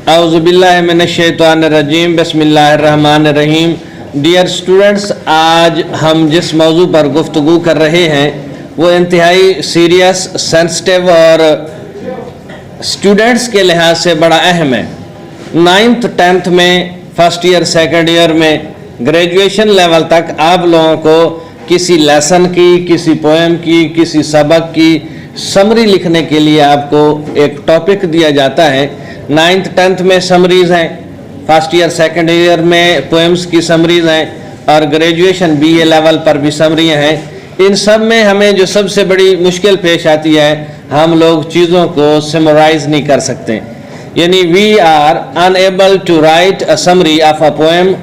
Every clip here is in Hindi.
औज़ुबिल्लाहिमिनश्शैतानिर्रजीम बिस्मिल्लाहिर्रहमानिर्रहीम। डियर स्टूडेंट्स, आज हम जिस मौजू पर गुफ्तगू कर रहे हैं वो इंतहाई सीरियस, सेंसिटिव और स्टूडेंट्स के लिहाज से बड़ा अहम है। 9th 10th में, फर्स्ट ईयर सेकेंड ईयर में, ग्रेजुएशन लेवल तक आप लोगों को किसी लेसन की, किसी पोएम की, किसी सबक की समरी लिखने के लिए आपको एक टॉपिक दिया जाता है। 9th 10th में समरीज हैं, फर्स्ट ईयर सेकेंड ईयर में पोएम्स की समरीज हैं और ग्रेजुएशन BA लेवल पर भी समरियाँ हैं। इन सब में हमें जो सबसे बड़ी मुश्किल पेश आती है, हम लोग चीज़ों को समराइज नहीं कर सकते, यानी we are unable to write a summary of a poem.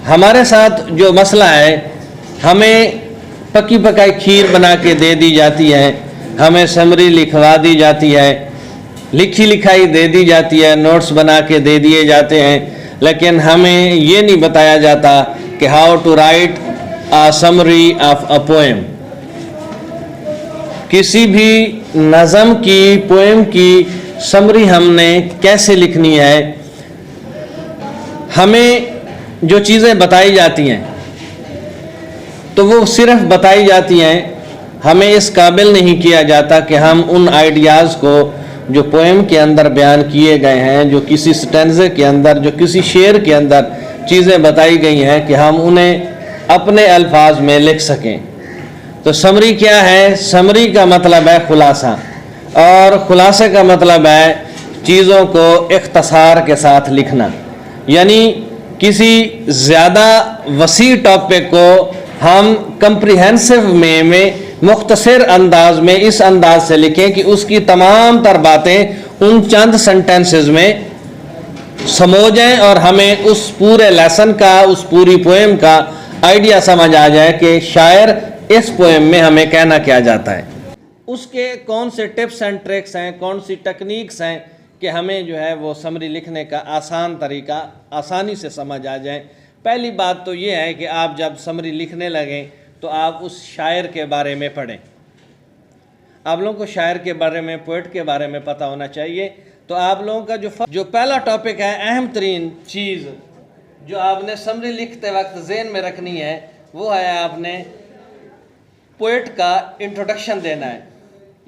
हमारे साथ जो मसला है, हमें पकी पकाई खीर बना के दे दी जाती है, हमें समरी लिखवा दी जाती है, लिखी लिखाई दे दी जाती है, नोट्स बना के दे दिए जाते हैं, लेकिन हमें ये नहीं बताया जाता कि how to write a summary of a poem. किसी भी नज़म की, पोएम की समरी हमने कैसे लिखनी है। हमें जो चीज़ें बताई जाती हैं तो वो सिर्फ बताई जाती हैं, हमें इस काबिल नहीं किया जाता कि हम उन आइडियाज़ को जो पोएम के अंदर बयान किए गए हैं, जो किसी स्टेंजे के अंदर, जो किसी शेर के अंदर चीज़ें बताई गई हैं, कि हम उन्हें अपने अल्फाज में लिख सकें। तो समरी क्या है? समरी का मतलब है खुलासा, और खुलासे का मतलब है चीज़ों को इख्तसार के साथ लिखना, यानी किसी ज़्यादा वसी टॉपिक को हम कंप्रिहेंसिव में मुख्तसर अंदाज में इस अंदाज से लिखें कि उसकी तमाम तर बातें उन चंद सेंटेंसेस में समो जाएं और हमें उस पूरे लेसन का, उस पूरी पोएम का आइडिया समझ आ जाए कि शायर इस पोएम में हमें कहना क्या जाता है। उसके कौन से टिप्स एंड ट्रिक्स हैं, कौन सी टेक्निक्स हैं कि हमें जो है वो समरी लिखने का आसान तरीका आसानी से समझ आ जाए। पहली बात तो ये है कि आप जब समरी लिखने लगें तो आप उस शायर के बारे में पढ़ें। आप लोगों को शायर के बारे में, पोएट के बारे में पता होना चाहिए। तो आप लोगों का जो पहला टॉपिक है, अहम तरीन चीज़ जो आपने समरी लिखते वक्त ज़हन में रखनी है, वो है आपने पोएट का इंट्रोडक्शन देना है।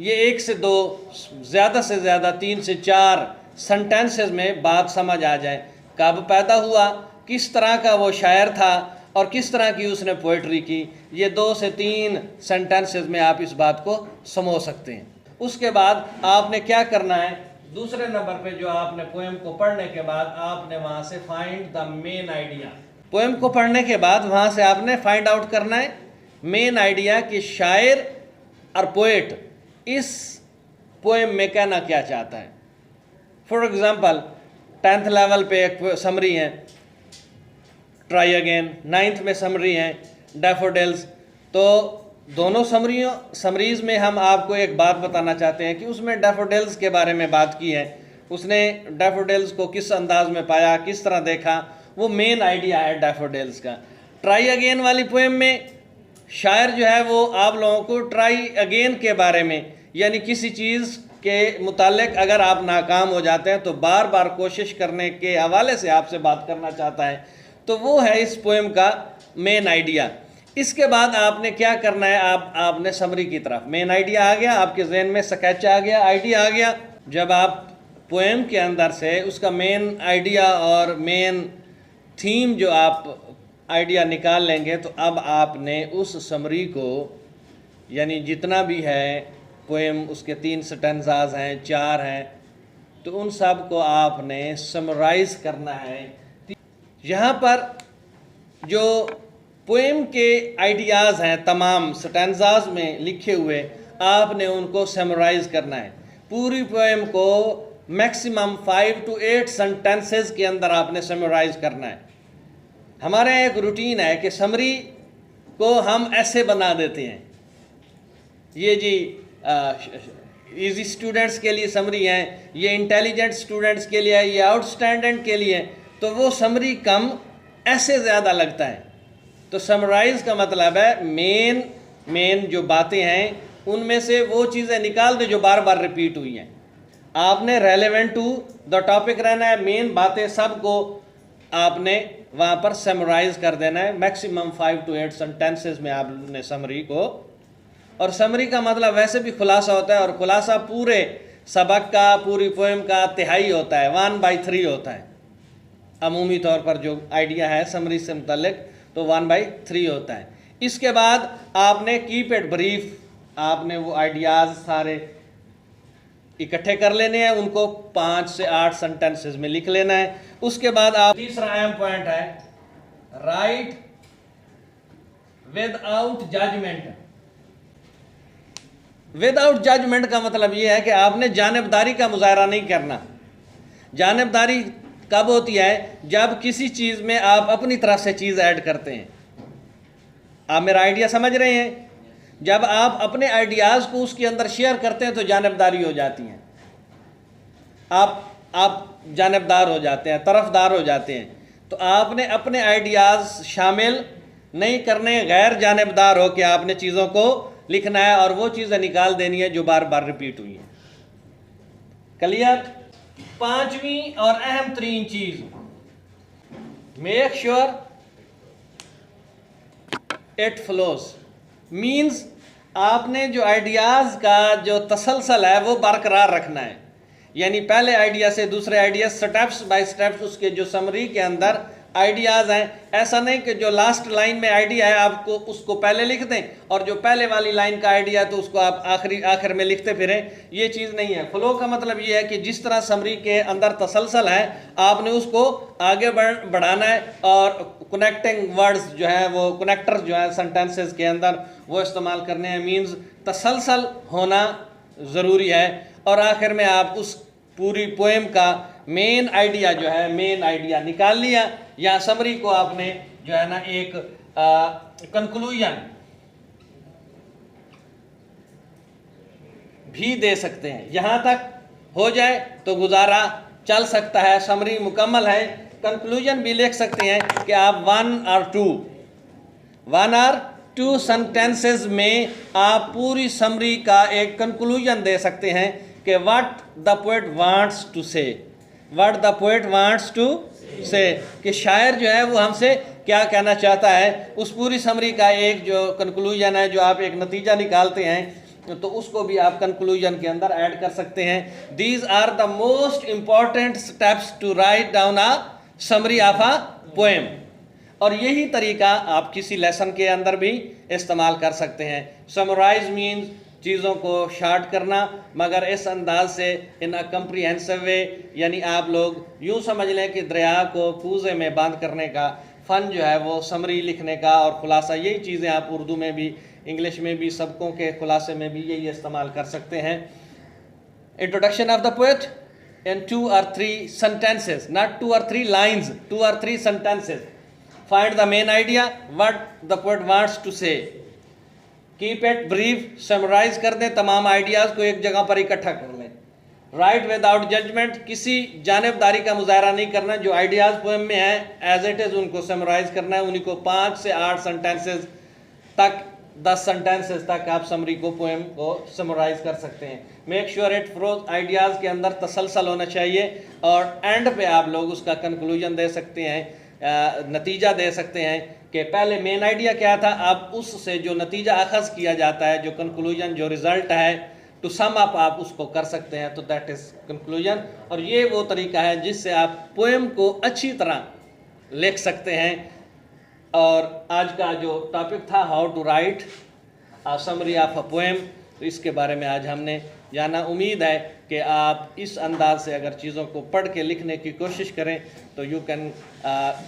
ये 1 से 2, ज़्यादा से ज़्यादा 3 से 4 सेंटेंसेस में बात समझ आ जाए। कब पैदा हुआ, किस तरह का वो शायर था और किस तरह की उसने पोइट्री की। ये 2 से 3 सेंटेंसेस में आप इस बात को समझ सकते हैं। उसके बाद आपने क्या करना है, दूसरे नंबर पे जो आपने पोएम को पढ़ने के बाद आपने वहाँ से find the main idea. Poem को पढ़ने के बाद वहाँ से आपने फाइंड आउट करना है मेन आइडिया कि शायर और पोएट इस पोएम में कहना क्या चाहता है। फॉर एग्ज़ाम्पल 10th लेवल पे एक समरी है, ट्राई अगेन। 9th में समरी है, डैफोडिल्स। तो दोनों समरीज़ में हम आपको एक बात बताना चाहते हैं कि उसमें डैफोडिल्स के बारे में बात की है। उसने डैफोडिल्स को किस अंदाज में पाया, किस तरह देखा, वो मेन आइडिया है डैफोडिल्स का। ट्राई अगेन वाली पोएम में शायर जो है वो आप लोगों को ट्राई अगेन के बारे में, यानी किसी चीज़ के मुतालिक अगर आप नाकाम हो जाते हैं तो बार बार कोशिश करने के हवाले से आपसे बात करना चाहता है। तो वो है इस पोएम का मेन आइडिया। इसके बाद आपने क्या करना है, आपने समरी की तरफ, मेन आइडिया आ गया आपके जहन में, स्केच आ गया, आइडिया आ गया। जब आप पोएम के अंदर से उसका मेन आइडिया और मेन थीम जो आप आइडिया निकाल लेंगे, तो अब आपने उस समरी को, यानी जितना भी है पोएम, उसके 3 स्टेंजाज हैं, 4 हैं, तो उन सब को आपने समराइज़ करना है। यहाँ पर जो पोएम के आइडियाज़ हैं तमाम स्टेंजाज में लिखे हुए, आपने उनको समराइज़ करना है। पूरी पोएम को मैक्सिमम 5 to 8 सेंटेंसेस के अंदर आपने समराइज़ करना है। हमारे एक रूटीन है कि समरी को हम ऐसे बना देते हैं, ये जी इजी स्टूडेंट्स के लिए समरी हैं, ये इंटेलिजेंट स्टूडेंट्स के लिए है, ये आउटस्टैंडिंग के लिए, तो वो समरी कम ऐसे ज़्यादा लगता है। तो समराइज़ का मतलब है मेन जो बातें हैं उनमें से वो चीज़ें निकाल दे जो बार बार रिपीट हुई हैं। आपने रेलेवेंट टू द टॉपिक रहना है, मेन बातें सबको आपने वहाँ पर समराइज कर देना है। मैक्सिमम 5 to 8 सेंटेंसेस में आपने समरी को, और समरी का मतलब वैसे भी खुलासा होता है, और खुलासा पूरे सबक का, पूरी पोएम का तिहाई होता है, 1/3 होता है। अमूमी तौर पर जो आइडिया है समरी से मुतल्लिक तो 1/3 होता है। इसके बाद आपने कीप इट ब्रीफ, आपने वो आइडियाज़ सारे इकट्ठे कर लेने हैं, उनको 5 से 8 सेंटेंसेस में लिख लेना है। उसके बाद आप तीसरा अहम पॉइंट है write without judgment. Without judgment का मतलब यह है कि आपने जानिबदारी का मुजाहरा नहीं करना। जानिबदारी कब होती है? जब किसी चीज़ में आप अपनी तरफ से चीज़ ऐड करते हैं। आप मेरा आइडिया समझ रहे हैं? जब आप अपने आइडियाज़ को उसके अंदर शेयर करते हैं तो जानिबदारी हो जाती है। आप जानिबदार हो जाते हैं, तरफदार हो जाते हैं। तो आपने अपने आइडियाज़ शामिल नहीं करने, गैर जानिबदार हो के आपने चीज़ों को लिखना है और वो चीज़ें निकाल देनी है जो बार बार रिपीट हुई हैं। क्लियर? पांचवी और अहम तरीन चीज, make sure it flows. Means आपने जो आइडियाज का जो तसलसल है वो बरकरार रखना है। यानी पहले आइडिया से दूसरे आइडिया, स्टेप्स बाय स्टेप्स उसके जो समरी के अंदर आइडियाज हैं। ऐसा नहीं कि जो लास्ट लाइन में आइडिया है आपको उसको पहले लिख दें और जो पहले वाली लाइन का आइडिया तो उसको आप आखिर में लिखते फिरें। ये चीज़ नहीं है। फ्लो का मतलब ये है कि जिस तरह समरी के अंदर तसलसल है आपने उसको आगे बढ़ाना है, और कनेक्टिंग वर्ड्स जो है वो कनेक्टर जो है सेंटेंसेस के अंदर वो इस्तेमाल करने हैं। मीन्स तसलसल होना ज़रूरी है। और आखिर में आप उस पूरी पोएम का मेन आइडिया जो है, मेन आइडिया निकाल लिया। या समरी को आपने जो है ना एक कंक्लूजन भी दे सकते हैं। यहां तक हो जाए तो गुजारा चल सकता है, समरी मुकम्मल है। कंक्लूजन भी लिख सकते हैं कि आप 1 or 2 सेंटेंसेस में आप पूरी समरी का एक कंक्लूजन दे सकते हैं कि what the poet wants to say, what the poet wants to say, कि शायर जो है वो हमसे क्या कहना चाहता है। उस पूरी समरी का एक जो कंक्लूजन है, जो आप एक नतीजा निकालते हैं, तो उसको भी आप कंक्लूजन के अंदर ऐड कर सकते हैं। These are the most important steps to write down a summary of a poem. और यही तरीका आप किसी लेसन के अंदर भी इस्तेमाल कर सकते हैं। समराइज मीन्स चीज़ों को शार्ट करना, मगर इस अंदाज से इन अ कम्प्रीहेंसिव वे। यानी आप लोग यूँ समझ लें कि दरिया को कूज़े में बंद करने का फ़न जो है वो समरी लिखने का और खुलासा, यही चीज़ें आप उर्दू में भी, इंग्लिश में भी, सबकों के खुलासे में भी यही इस्तेमाल कर सकते हैं। Introduction of the poet in 2 or 3 sentences, not 2 or 3 lines, 2 or 3 sentences. Find the main idea, what the poet wants to say. Keep it brief, summarize कर दें, तमाम आइडियाज़ को एक जगह पर इकट्ठा कर लें। Write without judgment, किसी जानिबदारी का मुजाहरा नहीं करना। जो आइडियाज़ पोएम में हैं एज इट इज़ उनको समराइज करना है। उन्हीं को 5 से 8 सेंटेंसेस तक, 10 सेंटेंसेस तक आप समरी को, पोएम को समराइज कर सकते हैं। Make sure it flows, ideas के अंदर तसलसल होना चाहिए, और एंड पे आप लोग उसका कंक्लूजन दे सकते हैं, नतीजा दे सकते हैं कि पहले मेन आइडिया क्या था, अब उससे जो नतीजा अखज़ किया जाता है, जो कंक्लूजन, जो रिज़ल्ट है, टू सम अप आप उसको कर सकते हैं। तो दैट इज़ कंक्लूजन। और ये वो तरीका है जिससे आप पोएम को अच्छी तरह लिख सकते हैं। और आज का जो टॉपिक था how to write a summary of a poem, तो इसके बारे में आज हमने जाना। उम्मीद है कि आप इस अंदाज से अगर चीज़ों को पढ़ के लिखने की कोशिश करें तो you can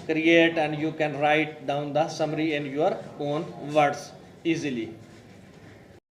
create and you can write down the summary in your own words easily.